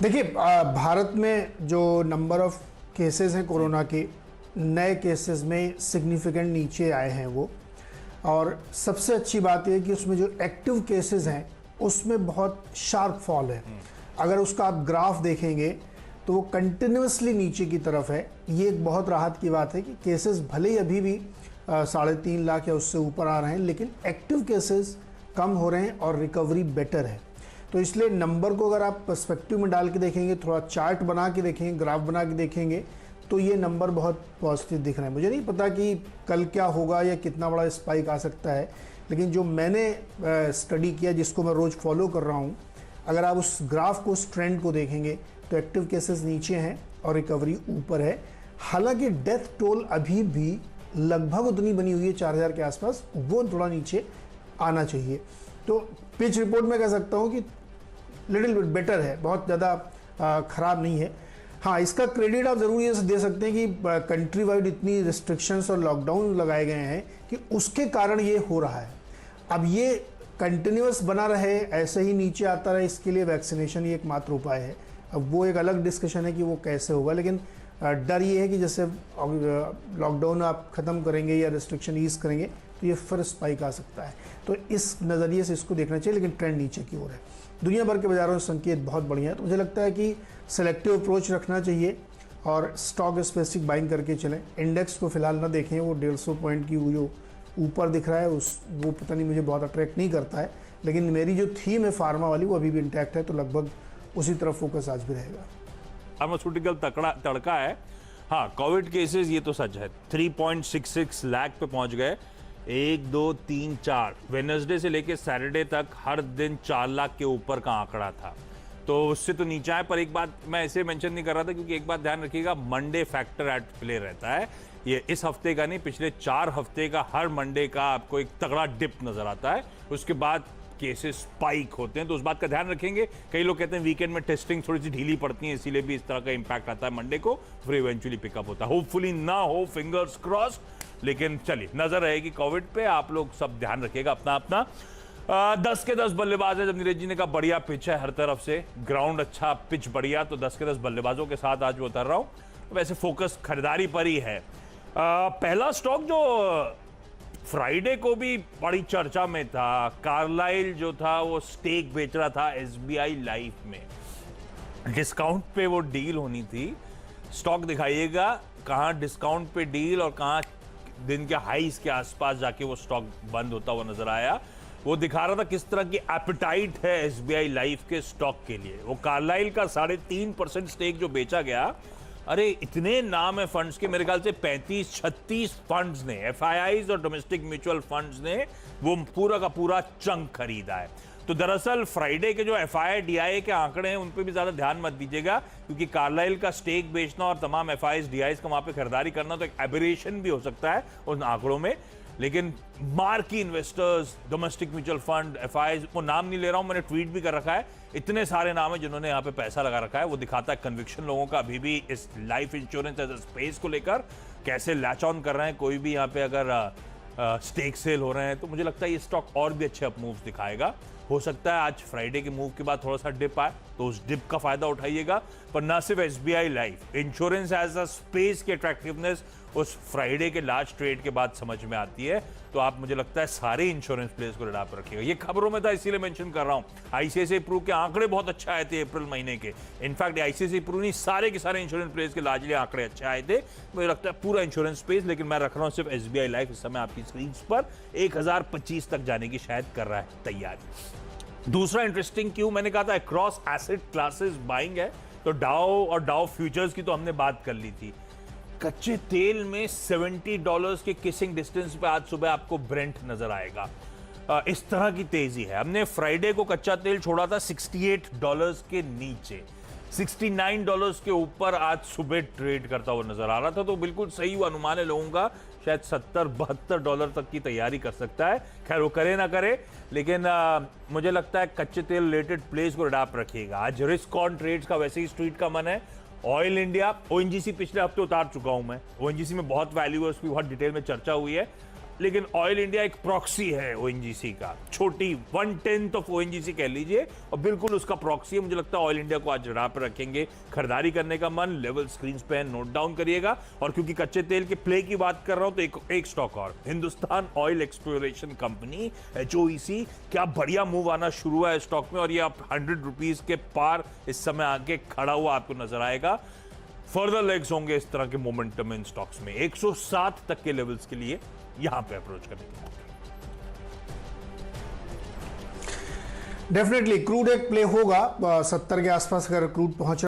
देखिए, भारत में जो नंबर ऑफ केसेस हैं कोरोना के, नए केसेस में सिग्निफिकेंट नीचे आए हैं वो। और सबसे अच्छी बात यह है कि उसमें जो एक्टिव केसेस हैं उसमें बहुत शार्प फॉल है। अगर उसका आप ग्राफ देखेंगे तो वो कंटिन्यूसली नीचे की तरफ है। ये एक बहुत राहत की बात है कि केसेस भले ही अभी भी 3.5 लाख या उससे ऊपर आ रहे हैं, लेकिन एक्टिव केसेस कम हो रहे हैं और रिकवरी बेटर है। तो इसलिए नंबर को अगर आप पर्सपेक्टिव में डाल के देखेंगे, थोड़ा चार्ट बना के देखेंगे, ग्राफ बना के देखेंगे, तो ये नंबर बहुत पॉजिटिव दिख रहे हैं। मुझे नहीं पता कि कल क्या होगा या कितना बड़ा स्पाइक आ सकता है, लेकिन जो मैंने स्टडी किया, जिसको मैं रोज़ फॉलो कर रहा हूँ, अगर आप उस ग्राफ को, उस ट्रेंड को देखेंगे तो एक्टिव केसेस नीचे हैं और रिकवरी ऊपर है। हालांकि डेथ टोल अभी भी लगभग उतनी बनी हुई है 4000 के आसपास, वो थोड़ा नीचे आना चाहिए। तो पिच रिपोर्ट में कह सकता हूँ कि लिटिल बिट बेटर है, बहुत ज़्यादा ख़राब नहीं है। हाँ, इसका क्रेडिट आप ज़रूर ये दे सकते हैं कि कंट्री वाइड इतनी रिस्ट्रिक्शंस और लॉकडाउन लगाए गए हैं कि उसके कारण ये हो रहा है। अब ये कंटिन्यूस बना रहे, ऐसे ही नीचे आता रहे, इसके लिए वैक्सीनेशन ही एकमात्र उपाय है। अब वो एक अलग डिस्कशन है कि वो कैसे होगा, लेकिन डर ये है कि जैसे लॉकडाउन आप ख़त्म करेंगे या रिस्ट्रिक्शन ईज करेंगे तो ये फिर स्पाइक आ सकता है। तो इस नज़रिए से इसको देखना चाहिए, लेकिन ट्रेंड नीचे की ओर है। दुनिया भर के बाज़ारों में संकेत बहुत बढ़िया है। तो मुझे लगता है कि सेलेक्टिव अप्रोच रखना चाहिए और स्टॉक स्पेसिफिक बाइंग करके चलें। इंडेक्स को फिलहाल ना देखें, वो 150 पॉइंट की वो जो ऊपर दिख रहा है वो पता नहीं, मुझे बहुत अट्रैक्ट नहीं करता है। लेकिन मेरी जो थीम है फार्मा वाली, वो अभी भी इंटैक्ट है, तो लगभग उसी तरफ फोकस आज भी रहेगा। फार्मास्यूटिकल तड़का है। हाँ, कोविड केसेस ये तो सच है, 3.66 लाख पे पहुंच गए। 1 2 3 4 वेडनेसडे से लेके सैटरडे तक हर दिन 4 लाख के ऊपर का आंकड़ा था, तो उससे तो नीचा है। पर एक बात मैं ऐसे मेंशन नहीं कर रहा था क्योंकि एक बात ध्यान रखिएगा, मंडे फैक्टर एट प्ले रहता है। ये इस हफ्ते का नहीं, पिछले 4 हफ्ते का हर मंडे का आपको एक तगड़ा डिप नजर आता है, उसके बाद केसेस स्पाइक होते हैं। तो उस बात का ध्यान रखेंगे। कई लोग कहते हैं वीकेंड में टेस्टिंग थोड़ी सी ढीली पड़ती है, इसीलिए भी इस तरह का इंपैक्ट आता है मंडे को, फिर इवेंचुअली पिकअप होता है। होपफुली ना हो, फिंगर्स क्रॉस। लेकिन चलिए, नजर रहेगी कोविड पे, आप लोग सब ध्यान रखिएगा अपना अपना। 10 के 10 बल्लेबाज है। जब नीरज जी ने कहा बढ़िया पिच है हर तरफ से, ग्राउंड अच्छा, पिच बढ़िया, तो 10 के 10 बल्लेबाजों के साथ आज वो उतर रहा हूं। वैसे फोकस खरीदारी पर ही है। पहला स्टॉक जो फ्राइडे को भी बड़ी चर्चा में था, कार्लाइल जो था वो स्टेक बेच रहा था एसबीआई लाइफ में, डिस्काउंट पे वो डील होनी थी। स्टॉक दिखाइएगा कहां डिस्काउंट पे डील और कहां दिन के हाईज के आसपास जाके वो स्टॉक बंद होता हुआ नजर आया। वो दिखा रहा था किस तरह की एपेटाइट है एसबीआई लाइफ के स्टॉक के लिए। वो कार्लाइल का 3.5% स्टेक जो बेचा गया, अरे इतने नाम है फंड्स के, मेरे ख्याल से 35-36 फंड्स ने, एफआईआईज और डोमेस्टिक म्यूचुअल फंड्स ने वो पूरा का पूरा चंक खरीदा है। तो दरअसल फ्राइडे के जो एफआईआई डीआई के आंकड़े हैं उन पे भी ज्यादा ध्यान मत दीजिएगा, क्योंकि कार्लाइल का स्टेक बेचना और तमाम एफआईआईज डीआईज का वहां पे खरीदारी करना तो एक एबरेशन भी हो सकता है उन आंकड़ों में। लेकिन marquee investors, domestic mutual fund, FIIs, वो नाम नहीं ले रहा हूं, मैंने ट्वीट भी कर रखा है, इतने सारे नाम है जिन्होंने यहाँ पे पैसा लगा रखा है। वो दिखाता है कन्विक्शन लोगों का अभी भी इस life insurance as a space को लेकर, कैसे लैच ऑन कर रहे हैं। कोई भी यहाँ पे अगर स्टेक सेल हो रहे हैं तो मुझे लगता है ये स्टॉक और भी अच्छे अप मूव्स दिखाएगा। हो सकता है आज फ्राइडे के मूव के बाद थोड़ा सा डिप आए, तो उस डिप का फायदा उठाइएगा। पर ना सिर्फ SBI life, insurance as a space की अट्रैक्टिवनेस उस फ्राइडे के लास्ट ट्रेड के बाद समझ में आती है। तो आप, मुझे लगता है, सारे इंश्योरेंस प्लेयर्स को रडार पर रखिएगा। ये खबरों में था इसीलिए मेंशन कर रहा हूं। आईसीआईसीआई प्रू के आंकड़े बहुत अच्छे आए थे अप्रैल महीने के। इनफैक्ट आईसीआईसीआई प्रू नहीं, सारे के सारे इंश्योरेंस प्लेयर्स के लार्जली आंकड़े अच्छे आए थे। मुझे लगता है पूरा इंश्योरेंस स्पेस, लेकिन मैं रख रहा हूं सिर्फ एसबीआई लाइफ इस समय आपकी स्क्रीन पर 1025 तक जाने की शायद कर रहा है तैयारी। दूसरा इंटरेस्टिंग क्यों मैंने कहा था अक्रॉस एसेट क्लासेस बाइंग है, तो डाउ और डाउ फ्यूचर्स की तो हमने बात कर ली थी। कच्चे तेल में $70 के किसिंग डिस्टेंस पे आज सुबह आपको ब्रेंट नजर आएगा। इस तरह की तेजी है। हमने फ्राइडे को कच्चा तेल छोड़ा था $68 के नीचे, $69 के ऊपर आज सुबह ट्रेड करता हुआ नजर आ रहा था। तो बिल्कुल सही अनुमान है लोगों का, शायद $70-72 तक की तैयारी कर सकता है। खैर वो करे ना करे, लेकिन मुझे लगता है कच्चे तेल रिलेटेड प्लेस को अडाप्ट रखिएगा। आज रिस्क ऑन ट्रेड्स का वैसे ही स्ट्रीट का मन है। ऑयल इंडिया, ओएनजीसी पिछले हफ्ते उतार चुका हूं मैं, ओएनजीसी में बहुत वैल्यू है, उसकी बहुत डिटेल में चर्चा हुई है। लेकिन ऑयल इंडिया एक प्रॉक्सी है ओएनजीसी का, छोटी 1/10 ऑफ ओएनजीसी कह लीजिए, और बिल्कुल उसका प्रॉक्सी है। मुझे लगता है ऑयल इंडिया को आज राह पर रखेंगे। खरीदारी करने का मन, लेवल स्क्रीन पे नोट डाउन करिएगा। और क्योंकि कच्चे तेल के प्ले की बात कर रहा हूं तो एक स्टॉक और, Hindustan oil exploration company HOEC, क्या बढ़िया मूव आना शुरू हुआ है स्टॉक में, और ये आप 100 रुपीज के पार इस समय आके खड़ा हुआ आपको नजर आएगा। फर्दर लेग्स होंगे इस तरह के मोमेंटम इन स्टॉक्स में, 107 तक के लेवल्स के लिए यहां पे अप्रोच करने के मौके। डेफिनेटली क्रूड एक प्ले होगा, 70 के आसपास अगर क्रूड पहुंच